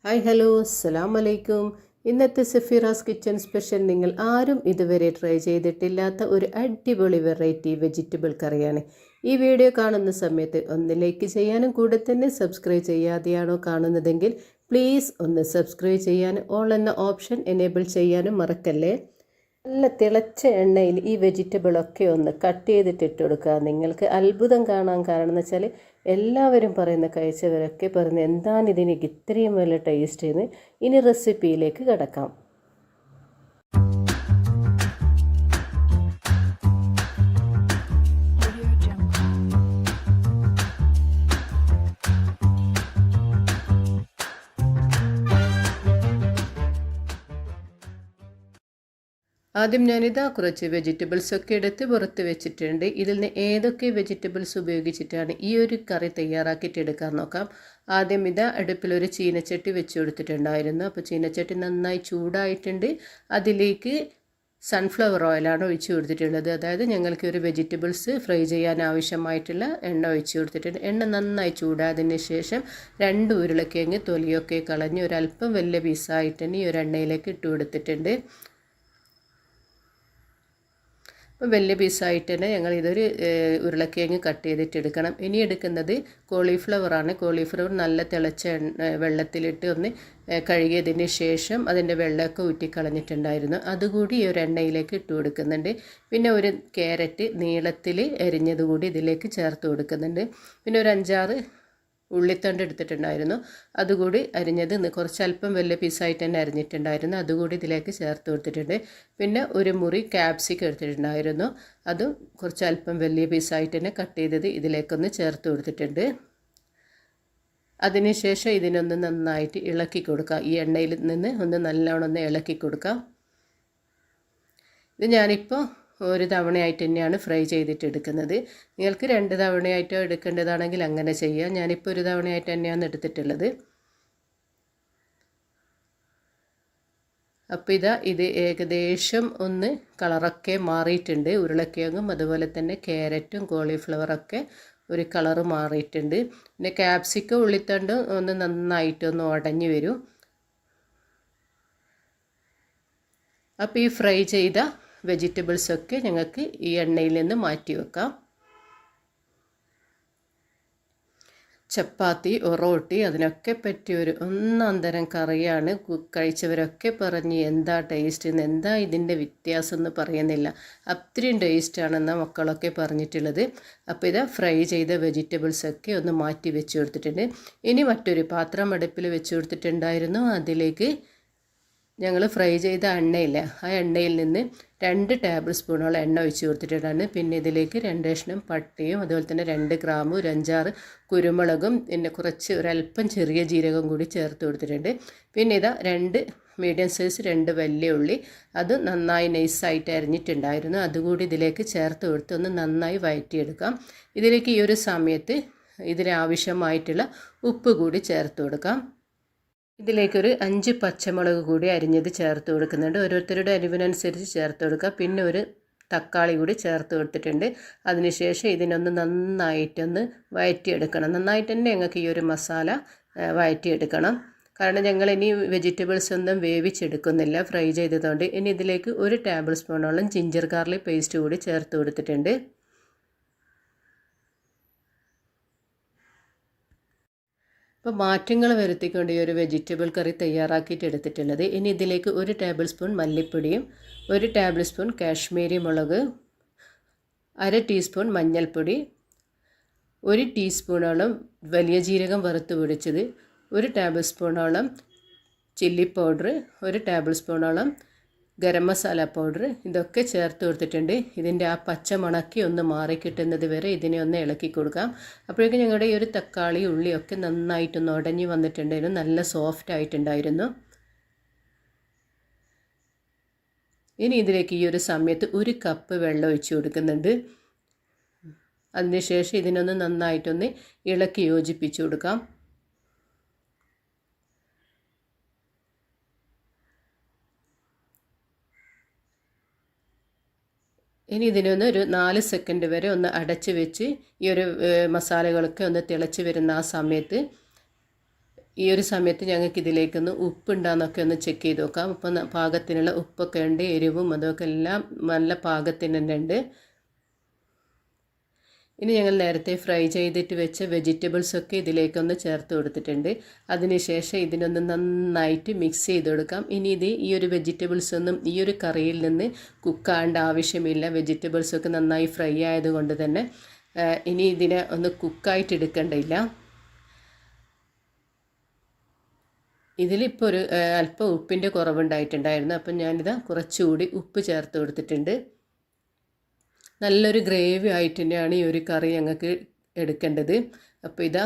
Hi hello അസ്സലാം വലൈക്കും. ഇന്നത്തെ സഫീറാസ് കിച്ചൺ സ്പെഷ്യൽ നിങ്ങൾ ആരും ഇതുവരെ ട്രൈ ചെയ്തിട്ടില്ലാത്ത ഒരു അടിപൊളി വെറൈറ്റി വെജിറ്റബിൾ കറിയാണ്. ഈ വീഡിയോ കാണുന്ന സമയത്ത് ഒന്ന് ലൈക്ക് ചെയ്യാനും കൂടെ തന്നെ സബ്സ്ക്രൈബ് ചെയ്യാതെയാണോ കാണുന്നതെങ്കിൽ പ്ലീസ് ഒന്ന് സബ്സ്ക്രൈബ് ചെയ്യാനും ഓൾ എന്ന ഓപ്ഷൻ എനേബിൾ ചെയ്യാനും മറക്കല്ലേ. നല്ല തിളച്ച എണ്ണയിൽ ഈ വെജിറ്റബിളൊക്കെ ഒന്ന് കട്ട് ചെയ്തിട്ട് ഇട്ട് കൊടുക്കുക. നിങ്ങൾക്ക് അത്ഭുതം കാണാൻ കാരണം എന്ന് വെച്ചാൽ എല്ലാവരും പറയുന്ന കഴിച്ചവരൊക്കെ പറയുന്നത് എന്താണ് ഇതിന് ഇത്രയും വലിയ ടേസ്റ്റ് എന്ന്. ഇനി റെസിപ്പിയിലേക്ക് കിടക്കാം. ആദ്യം ഞാനിതാ കുറച്ച് വെജിറ്റബിൾസൊക്കെ എടുത്ത് പുറത്ത് വെച്ചിട്ടുണ്ട്. ഇതിൽ നിന്ന് ഏതൊക്കെ വെജിറ്റബിൾസ് ഉപയോഗിച്ചിട്ടാണ് ഈ ഒരു കറി തയ്യാറാക്കിയിട്ട് എടുക്കാൻ നോക്കാം. ആദ്യം ഇതാ അടുപ്പിലൊരു ചീനച്ചട്ടി വെച്ച് കൊടുത്തിട്ടുണ്ടായിരുന്നു. അപ്പോൾ ചീനച്ചട്ടി നന്നായി ചൂടായിട്ടുണ്ട്. അതിലേക്ക് സൺഫ്ലവർ ഓയിലാണ് ഒഴിച്ച് കൊടുത്തിട്ടുള്ളത്. അതായത് ഞങ്ങൾക്ക് ഒരു വെജിറ്റബിൾസ് ഫ്രൈ ചെയ്യാൻ ആവശ്യമായിട്ടുള്ള എണ്ണ ഒഴിച്ച് കൊടുത്തിട്ടുണ്ട്. എണ്ണ നന്നായി ചൂടായതിന് ശേഷം 2 ഉരുളക്കിഴങ്ങ് തൊലിയൊക്കെ കളഞ്ഞ് ഒരല്പം വലിയ പീസായിട്ട് തന്നെ ഈ ഒരു എണ്ണയിലേക്ക് ഇട്ട് കൊടുത്തിട്ടുണ്ട്. അപ്പോൾ വലിയ പീസായിട്ട് തന്നെ ഞങ്ങൾ ഇതൊരു ഉരുളക്കിഴങ്ങ് കട്ട് ചെയ്തിട്ട് എടുക്കണം. ഇനി എടുക്കുന്നത് കോളിഫ്ലവറാണ്. കോളിഫ്ലവർ നല്ല തിളച്ച വെള്ളത്തിലിട്ട് ഒന്ന് കഴുകിയതിന് ശേഷം അതിൻ്റെ വെള്ളമൊക്കെ ഊറ്റിക്കളഞ്ഞിട്ടുണ്ടായിരുന്നു. അതുകൂടി ഈ ഒരു എണ്ണയിലേക്ക് ഇട്ട് കൊടുക്കുന്നുണ്ട്. പിന്നെ ഒരു ക്യാരറ്റ് നീളത്തിൽ അരിഞ്ഞതുകൂടി ഇതിലേക്ക് ചേർത്ത് കൊടുക്കുന്നുണ്ട്. പിന്നെ ഒരു 5-6 ഉള്ളിത്തണ്ട് എടുത്തിട്ടുണ്ടായിരുന്നു. അതുകൂടി അരിഞ്ഞത് കുറച്ച് അല്പം വലിയ പീസായിട്ട് തന്നെ അരിഞ്ഞിട്ടുണ്ടായിരുന്നു. അതുകൂടി ഇതിലേക്ക് ചേർത്ത് കൊടുത്തിട്ടുണ്ട്. പിന്നെ ഒരു മുറി ക്യാപ്സിക്കം എടുത്തിട്ടുണ്ടായിരുന്നു. അതും കുറച്ച് അല്പം വലിയ പീസായിട്ട് തന്നെ കട്ട് ചെയ്തത് ഇതിലേക്കൊന്ന് ചേർത്ത് കൊടുത്തിട്ടുണ്ട്. അതിനുശേഷം ഇതിനൊന്ന് നന്നായിട്ട് ഇളക്കി കൊടുക്കുക. ഈ എണ്ണയിൽ നിന്ന് ഒന്ന് നല്ലോണം ഒന്ന് ഇളക്കി കൊടുക്കുക. ഇത് ഞാനിപ്പോൾ ഒരു തവണയായിട്ട് തന്നെയാണ് ഫ്രൈ ചെയ്തിട്ട് എടുക്കുന്നത്. നിങ്ങൾക്ക് 2 തവണയായിട്ടോ എടുക്കേണ്ടതാണെങ്കിൽ അങ്ങനെ ചെയ്യാം. ഞാനിപ്പോൾ ഒരു തവണയായിട്ട് തന്നെയാണ് എടുത്തിട്ടുള്ളത്. അപ്പോൾ ഇത് ഏകദേശം ഒന്ന് കളറൊക്കെ മാറിയിട്ടുണ്ട്. ഉരുളക്കിഴങ്ങും അതുപോലെ തന്നെ ക്യാരറ്റും കോളിഫ്ലവറൊക്കെ ഒരു കളറ് മാറിയിട്ടുണ്ട്. പിന്നെ ക്യാപ്സിക്കം ഉള്ളിത്തണ്ടും ഒന്ന് നന്നായിട്ടൊന്ന് ഉടഞ്ഞു വരും. അപ്പോൾ ഈ ഫ്രൈ ചെയ്ത വെജിറ്റബിൾസൊക്കെ ഞങ്ങൾക്ക് ഈ എണ്ണയിൽ നിന്ന് മാറ്റി വെക്കാം. ചപ്പാത്തി ഒറോട്ടി അതിനൊക്കെ പറ്റിയൊരു ഒന്നാം തരം കറിയാണ്. കഴിച്ചവരൊക്കെ പറഞ്ഞ് എന്താ ടേസ്റ്റ് എന്ന്, എന്താ ഇതിൻ്റെ വ്യത്യാസം എന്ന് പറയുന്നില്ല. അത്രയും ടേസ്റ്റാണെന്നാണ് മക്കളൊക്കെ പറഞ്ഞിട്ടുള്ളത്. അപ്പോൾ ഇത് ഫ്രൈ ചെയ്ത വെജിറ്റബിൾസൊക്കെ ഒന്ന് മാറ്റി വെച്ച് കൊടുത്തിട്ടുണ്ട്. ഇനി മറ്റൊരു പാത്രം അടുപ്പിൽ വെച്ച് കൊടുത്തിട്ടുണ്ടായിരുന്നു. അതിലേക്ക് ഞങ്ങൾ ഫ്രൈ ചെയ്ത എണ്ണയില്ല, ആ എണ്ണയിൽ നിന്ന് 2 ടേബിൾ സ്പൂണോളം എണ്ണ ഒഴിച്ച് കൊടുത്തിട്ടുണ്ടായിരുന്നു. പിന്നെ ഇതിലേക്ക് 2 കഷ്ണം പട്ടയും അതുപോലെ തന്നെ 2 ഗ്രാമ്പും 5-6 കുരുമുളകും പിന്നെ കുറച്ച് ഒരല്പം ചെറിയ ജീരകം കൂടി ചേർത്ത് കൊടുത്തിട്ടുണ്ട്. പിന്നെ ഇതാ 2 മീഡിയം സൈസ് 2 വലിയ ഉള്ളി, അത് നന്നായി നൈസായിട്ട് അരിഞ്ഞിട്ടുണ്ടായിരുന്നു. അതുകൂടി ഇതിലേക്ക് ചേർത്ത് കൊടുത്ത് ഒന്ന് നന്നായി വഴറ്റിയെടുക്കാം. ഇതിലേക്ക് ഈ ഒരു സമയത്ത് ഇതിനാവശ്യമായിട്ടുള്ള ഉപ്പ് കൂടി ചേർത്ത് കൊടുക്കാം. ഇതിലേക്കൊരു 5 പച്ചമുളക് കൂടി അരിഞ്ഞത് ചേർത്ത് കൊടുക്കുന്നുണ്ട്. ഓരോരുത്തരുടെ അരിവിനനുസരിച്ച് ചേർത്ത് കൊടുക്കുക. പിന്നെ ഒരു തക്കാളി കൂടി ചേർത്ത് കൊടുത്തിട്ടുണ്ട്. അതിനുശേഷം ഇതിനൊന്ന് നന്നായിട്ടൊന്ന് വഴറ്റിയെടുക്കണം. നന്നായിട്ട് തന്നെ ഞങ്ങൾക്ക് ഈ ഒരു മസാല വഴറ്റിയെടുക്കണം. കാരണം ഞങ്ങൾ ഇനി വെജിറ്റബിൾസ് ഒന്നും വേവിച്ചെടുക്കുന്നില്ല ഫ്രൈ ചെയ്തതുകൊണ്ട്. ഇനി ഇതിലേക്ക് 1 ടേബിൾ സ്പൂണോളം ജിഞ്ചർ ഗാർലിക് പേസ്റ്റ് കൂടി ചേർത്ത് കൊടുത്തിട്ടുണ്ട്. അപ്പോൾ മാറ്റങ്ങൾ വരുത്തിക്കൊണ്ട് ഈ ഒരു വെജിറ്റബിൾ കറി തയ്യാറാക്കിയിട്ട് എടുത്തിട്ടുള്ളത്. ഇനി ഇതിലേക്ക് 1 ടേബിൾ സ്പൂൺ മല്ലിപ്പൊടിയും 1 ടേബിൾ സ്പൂൺ കാശ്മീരി മുളക്, 1/2 ടീസ്പൂൺ മഞ്ഞൾപ്പൊടി, 1 ടീസ്പൂണോളം വലിയ ജീരകം വറുത്ത് പൊടിച്ചത്, 1 ടേബിൾ സ്പൂണോളം ചില്ലി പൗഡർ, 1 ടേബിൾ സ്പൂണോളം ഗരം മസാല പൗഡർ, ഇതൊക്കെ ചേർത്ത് കൊടുത്തിട്ടുണ്ട്. ഇതിൻ്റെ ആ പച്ച മണക്കി ഒന്ന് മാറിക്കിട്ടുന്നത് വരെ ഇതിനെ ഒന്ന് ഇളക്കി കൊടുക്കാം. അപ്പോഴേക്കും ഞങ്ങളുടെ ഈ ഒരു തക്കാളി ഉള്ളിയൊക്കെ നന്നായിട്ടൊന്ന് ഉടഞ്ഞു വന്നിട്ടുണ്ടായിരുന്നു. നല്ല സോഫ്റ്റ് ആയിട്ടുണ്ടായിരുന്നു. ഇനി ഇതിലേക്ക് ഈ ഒരു സമയത്ത് 1 കപ്പ് വെള്ളം ഒഴിച്ച് കൊടുക്കുന്നുണ്ട്. അതിനുശേഷം ഇതിനൊന്ന് നന്നായിട്ടൊന്ന് ഇളക്കി യോജിപ്പിച്ച് കൊടുക്കാം. ഇനി ഇതിനൊന്ന് ഒരു 4 സെക്കൻഡ് വരെ ഒന്ന് അടച്ച് വെച്ച് ഈ ഒരു മസാലകളൊക്കെ ഒന്ന് തിളച്ച് വരുന്ന ആ സമയത്ത് ഈ ഒരു സമയത്ത് ഞങ്ങൾക്ക് ഇതിലേക്കൊന്ന് ഉപ്പുണ്ടാന്നൊക്കെ ഒന്ന് ചെക്ക് ചെയ്ത് നോക്കാം. അപ്പം പാകത്തിനുള്ള ഉപ്പൊക്കെ ഉണ്ട്, എരിവും അതൊക്കെ എല്ലാം നല്ല പാകത്തിന് തന്നെ ഉണ്ട്. ഇനി ഞങ്ങൾ നേരത്തെ ഫ്രൈ ചെയ്തിട്ട് വെച്ച വെജിറ്റബിൾസൊക്കെ ഇതിലേക്കൊന്ന് ചേർത്ത് കൊടുത്തിട്ടുണ്ട്. അതിനുശേഷം ഇതിനൊന്ന് നന്നായിട്ട് മിക്സ് ചെയ്ത് കൊടുക്കാം. ഇനി ഈ ഒരു വെജിറ്റബിൾസ് ഒന്നും ഈ ഒരു കറിയിൽ നിന്ന് കുക്കാവേണ്ട ആവശ്യമില്ല. വെജിറ്റബിൾസൊക്കെ നന്നായി ഫ്രൈ ആയതുകൊണ്ട് തന്നെ ഇനി ഇതിനെ ഒന്ന് കുക്കായിട്ട് എടുക്കേണ്ടില്ല. ഇതിലിപ്പോൾ ഒരു അല്പം ഉപ്പിൻ്റെ കുറവുണ്ടായിട്ടുണ്ടായിരുന്നു. അപ്പം ഞാനിതാ കുറച്ചുകൂടി ഉപ്പ് ചേർത്ത് കൊടുത്തിട്ടുണ്ട്. നല്ലൊരു ഗ്രേവി ആയിട്ട് തന്നെയാണ് ഈ ഒരു കറി ഞങ്ങൾക്ക് എടുക്കേണ്ടത്. അപ്പോൾ ഇതാ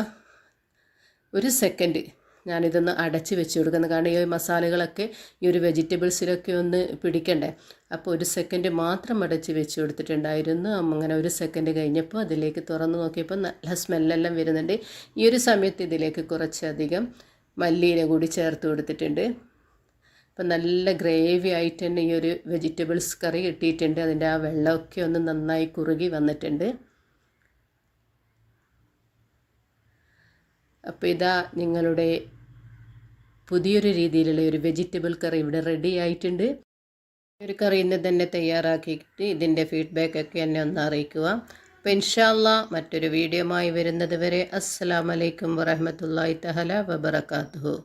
ഒരു സെക്കൻഡ് ഞാനിതൊന്ന് അടച്ച് വെച്ച് കൊടുക്കുന്നത്. കാരണം ഈ മസാലകളൊക്കെ ഈ ഒരു വെജിറ്റബിൾസിലൊക്കെ ഒന്ന് പിടിക്കണ്ടേ. അപ്പോൾ ഒരു സെക്കൻഡ് മാത്രം അടച്ച് വെച്ച് കൊടുത്തിട്ടുണ്ടായിരുന്നു. അങ്ങനെ ഒരു സെക്കൻഡ് കഴിഞ്ഞപ്പോൾ അതിലേക്ക് തുറന്ന് നോക്കിയപ്പോൾ നല്ല സ്മെല്ലെല്ലാം വരുന്നുണ്ട്. ഈ ഒരു സമയത്ത് ഇതിലേക്ക് കുറച്ചധികം മല്ലിയില കൂടി ചേർത്ത് കൊടുത്തിട്ടുണ്ട്. അപ്പം നല്ല ഗ്രേവി ആയിട്ട് തന്നെ ഈ ഒരു വെജിറ്റബിൾസ് കറി കിട്ടിയിട്ടുണ്ട്. അതിൻ്റെ ആ വെള്ളമൊക്കെ ഒന്ന് നന്നായി കുറുകി വന്നിട്ടുണ്ട്. അപ്പോൾ ഇതാ നിങ്ങളുടെ പുതിയൊരു രീതിയിലുള്ള ഒരു വെജിറ്റബിൾ കറി ഇവിടെ റെഡി ആയിട്ടുണ്ട്. ഒരു കറി ഇന്ന് തന്നെ തയ്യാറാക്കിയിട്ട് ഇതിൻ്റെ ഫീഡ്ബാക്കൊക്കെ എന്നെ ഒന്ന് അറിയിക്കുക. അപ്പോൾ ഇൻഷാ അല്ലാഹ് മറ്റൊരു വീഡിയോയുമായി വരുന്നത് വരെ അസ്സലാമു അലൈക്കും വറഹ്മത്തുള്ളാഹി തആല വബറകാതുഹു.